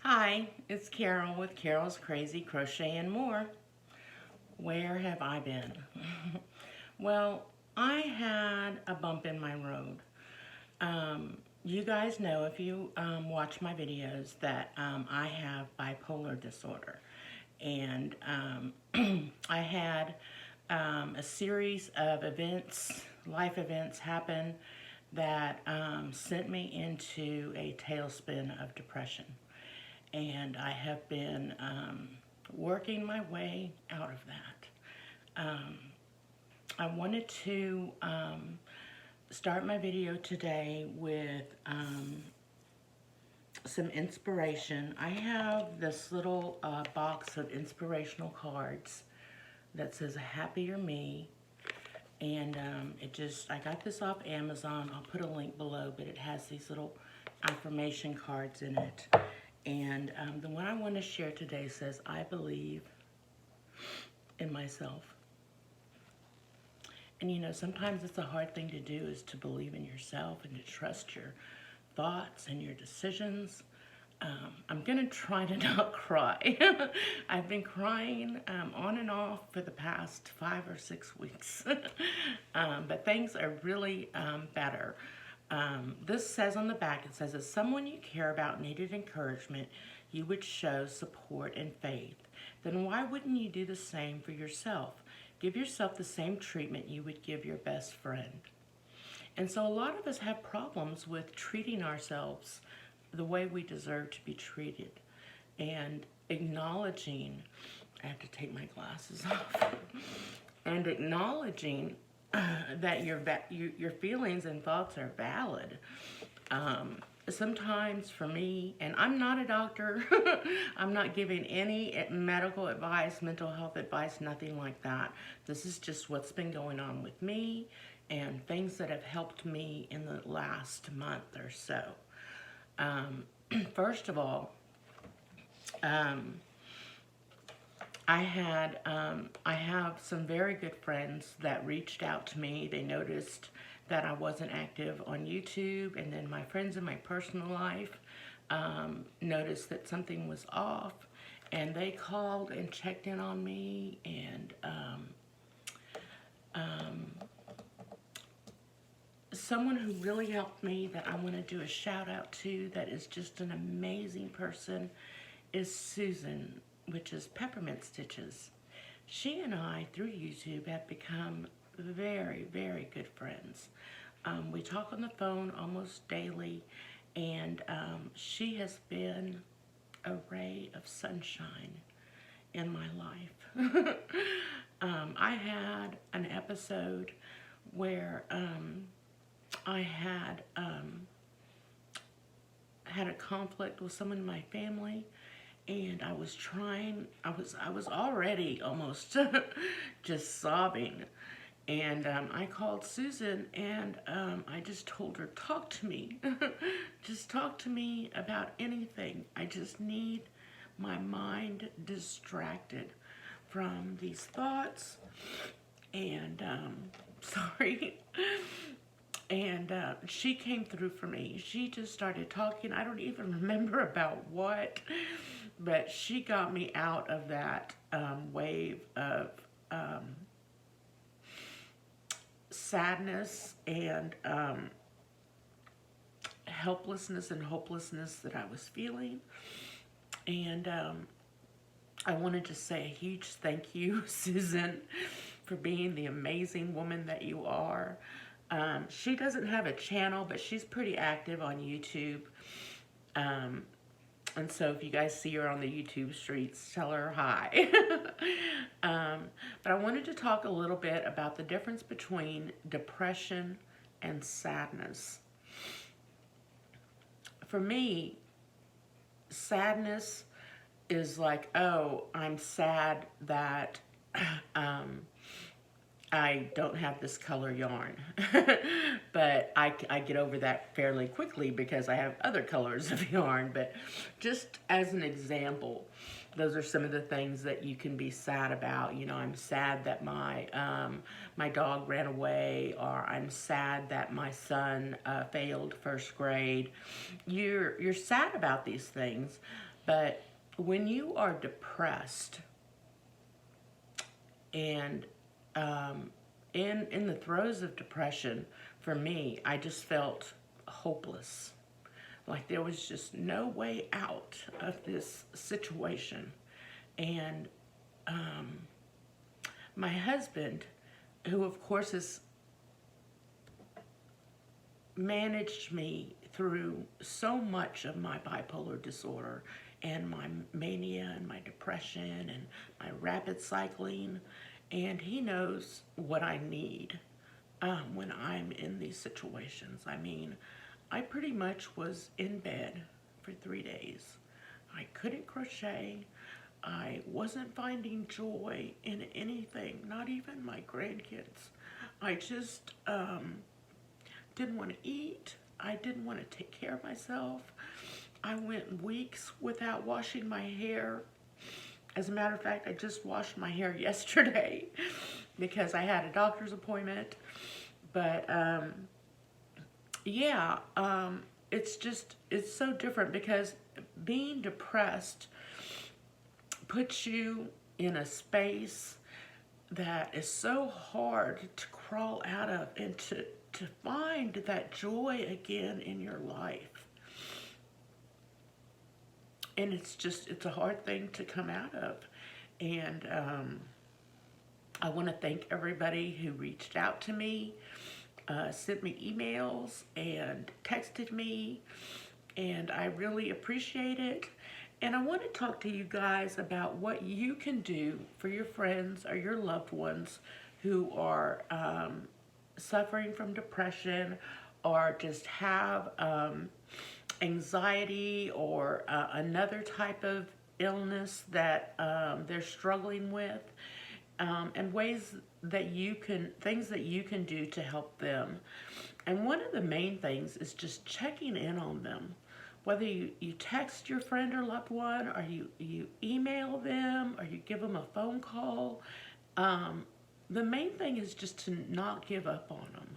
Hi, it's Carol with Carol's Crazy Crochet and More. Where have I been? Well, I had a bump in my road. You guys know if you watch my videos that I have bipolar disorder. And I had a series of events, life events happen that sent me into a tailspin of depression. And I have been working my way out of that. I wanted to start my video today with some inspiration. I have this little box of inspirational cards that says a happier me. And I got this off Amazon. I'll put a link below, but it has these little affirmation cards in it. And the one I want to share today says, I believe in myself. And you know, sometimes it's a hard thing to do, is to believe in yourself and to trust your thoughts and your decisions. I'm going to try to not cry. I've been crying on and off for the past 5 or 6 weeks. But things are really better. This says on the back, it says, if someone you care about needed encouragement, you would show support and faith. Then why wouldn't you do the same for yourself? Give yourself the same treatment you would give your best friend. And so a lot of us have problems with treating ourselves the way we deserve to be treated, and acknowledging, I have to take my glasses off, and acknowledging that your feelings and thoughts are valid. Sometimes for me, and I'm not a doctor, I'm not giving any medical advice, mental health advice, nothing like that. This is just what's been going on with me and things that have helped me in the last month or so. First of all, I have some very good friends that reached out to me. They noticed that I wasn't active on YouTube, and then my friends in my personal life noticed that something was off, and they called and checked in on me, and someone who really helped me that I want to do a shout out to, that is just an amazing person, is Susan, which is Peppermint Stitches. She and I, through YouTube, have become very, very good friends. We talk on the phone almost daily, and she has been a ray of sunshine in my life. I had an episode where I had a conflict with someone in my family, and I was already almost just sobbing, and I called Susan, and I just told her, talk to me, just talk to me about anything. I just need my mind distracted from these thoughts, and sorry. And she came through for me. She just started talking. I don't even remember about what, but she got me out of that wave of sadness and helplessness and hopelessness that I was feeling. And I wanted to say a huge thank you, Susan, for being the amazing woman that you are. She doesn't have a channel, but she's pretty active on YouTube. And so if you guys see her on the YouTube streets, tell her hi. But I wanted to talk a little bit about the difference between depression and sadness. For me, sadness is like, oh, I'm sad that I don't have this color yarn. But I get over that fairly quickly because I have other colors of yarn. But just as an example, those are some of the things that you can be sad about. You know, I'm sad that my dog ran away, or I'm sad that my son failed first grade. You're sad about these things, But when you are depressed and in the throes of depression, for me, I just felt hopeless. Like there was just no way out of this situation. And my husband, who of course has managed me through so much of my bipolar disorder and my mania and my depression and my rapid cycling, and he knows what I need when I'm in these situations. I mean, I pretty much was in bed for 3 days. I couldn't crochet. I wasn't finding joy in anything, not even my grandkids. I just didn't want to eat. I didn't want to take care of myself. I went weeks without washing my hair. As a matter of fact, I just washed my hair yesterday because I had a doctor's appointment. But yeah, it's so different because being depressed puts you in a space that is so hard to crawl out of and to find that joy again in your life. And it's a hard thing to come out of. And I want to thank everybody who reached out to me, sent me emails and texted me, and I really appreciate it. And I want to talk to you guys about what you can do for your friends or your loved ones who are suffering from depression or just have anxiety or another type of illness that they're struggling with, and things that you can do to help them. And one of the main things is just checking in on them. Whether you text your friend or loved one, or you email them, or you give them a phone call, the main thing is just to not give up on them.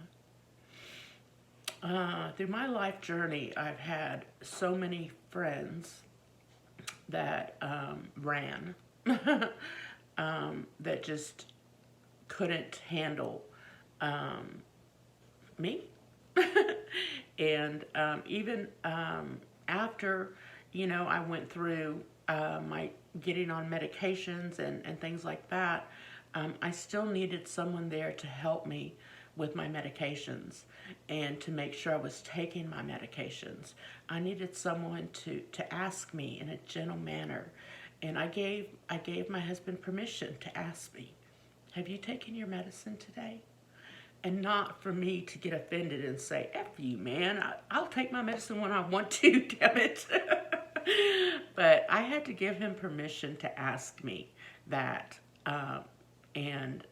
Through my life journey, I've had so many friends that ran, that just couldn't handle me. And even after, I went through my getting on medications and things like that, I still needed someone there to help me with my medications and to make sure I was taking my medications. I needed someone to ask me in a gentle manner. And I gave my husband permission to ask me, have you taken your medicine today? And not for me to get offended and say, F you, man, I'll take my medicine when I want to, damn it. But I had to give him permission to ask me that. And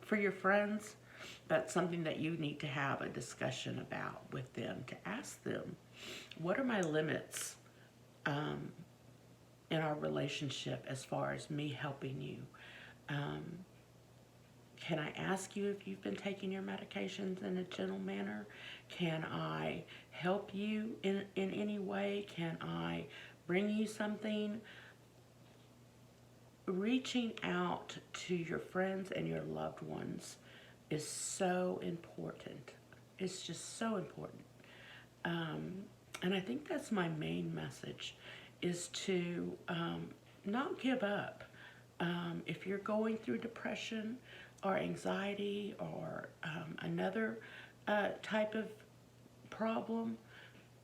for your friends, that's something that you need to have a discussion about with them, to ask them, what are my limits in our relationship as far as me helping you? Can I ask you if you've been taking your medications in a gentle manner? Can I help you in any way? Can I bring you something? Reaching out to your friends and your loved ones is so important. It's just so important. And I think that's my main message, is to not give up. If you're going through depression or anxiety or another type of problem,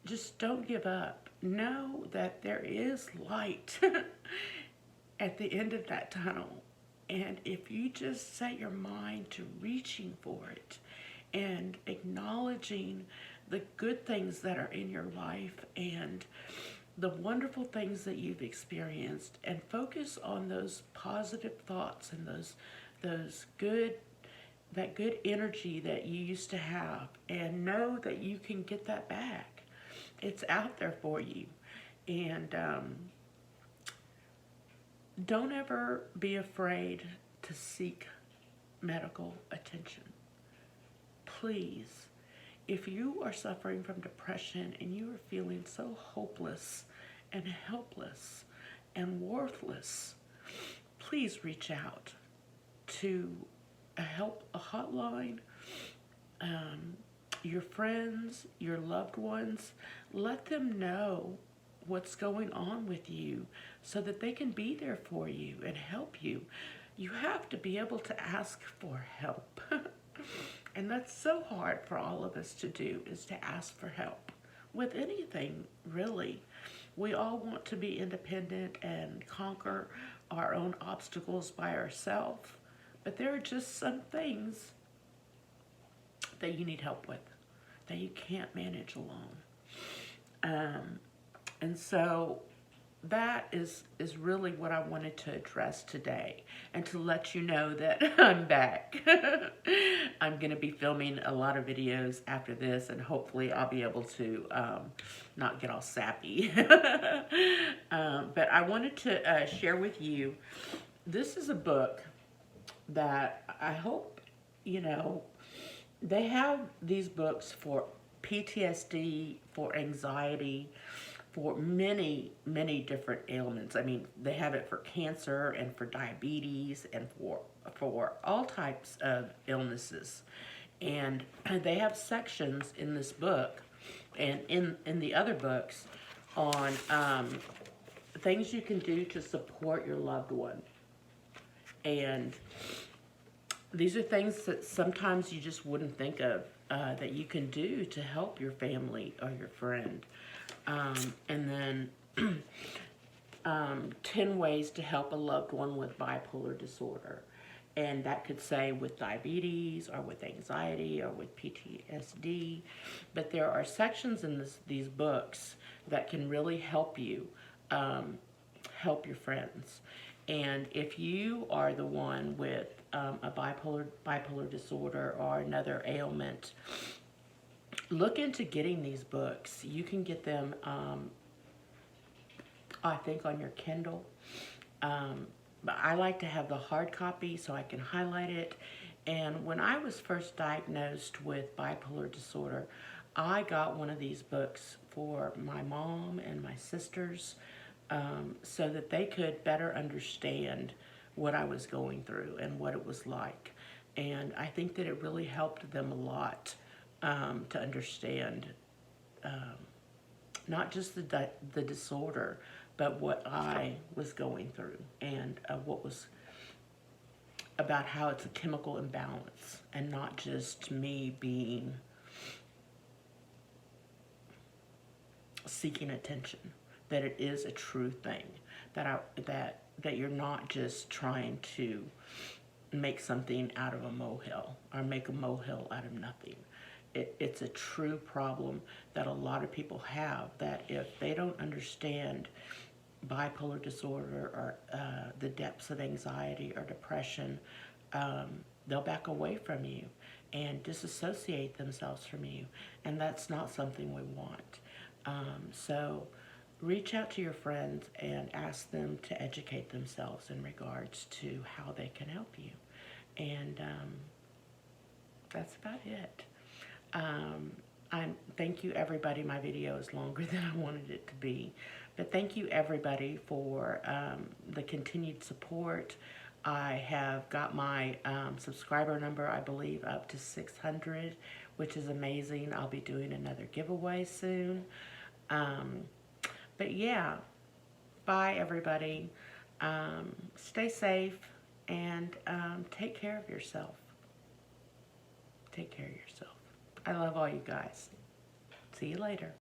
just don't give up. Know that there is light at the end of that tunnel. And if you just set your mind to reaching for it and acknowledging the good things that are in your life and the wonderful things that you've experienced, and focus on those positive thoughts and that good energy that you used to have, and know that you can get that back. It's out there for you. And don't ever be afraid to seek medical attention. Please. if you are suffering from depression and you are feeling so hopeless and helpless and worthless, please reach out to a hotline, your friends, your loved ones. Let them know what's going on with you so that they can be there for you and help you. You have to be able to ask for help. And that's so hard for all of us to do, is to ask for help with anything, really. We all want to be independent and conquer our own obstacles by ourselves, but there are just some things that you need help with, that you can't manage alone. And so that is really what I wanted to address today, and to let you know that I'm back. I'm going to be filming a lot of videos after this, and hopefully I'll be able to not get all sappy. But I wanted to share with you, this is a book that I hope, you know, they have these books for PTSD, for anxiety, for many, many different ailments. I mean, they have it for cancer and for diabetes and for all types of illnesses. And they have sections in this book and in the other books on things you can do to support your loved one. And these are things that sometimes you just wouldn't think of that you can do to help your family or your friend. And then 10 ways to help a loved one with bipolar disorder. And that could say with diabetes or with anxiety or with PTSD. But there are sections in these books that can really help you, help your friends. And if you are the one with a bipolar disorder or another ailment, look into getting these books. You can get them, I think, on your Kindle. But I like to have the hard copy so I can highlight it. And when I was first diagnosed with bipolar disorder, I got one of these books for my mom and my sisters, so that they could better understand what I was going through and what it was like. And I think that it really helped them a lot to understand not just the disorder, but what I was going through, and what was about how it's a chemical imbalance and not just me being seeking attention, that it is a true thing, that you're not just trying to make something out of a molehill or make a molehill out of nothing. It's a true problem that a lot of people have, that if they don't understand bipolar disorder or the depths of anxiety or depression, they'll back away from you and disassociate themselves from you, and that's not something we want. So reach out to your friends and ask them to educate themselves in regards to how they can help you. And that's about it. Thank you, everybody. My video is longer than I wanted it to be. But thank you, everybody, for the continued support. I have got my subscriber number, I believe, up to 600, which is amazing. I'll be doing another giveaway soon. But yeah, bye, everybody. Stay safe and take care of yourself. Take care of yourself. I love all you guys. See you later.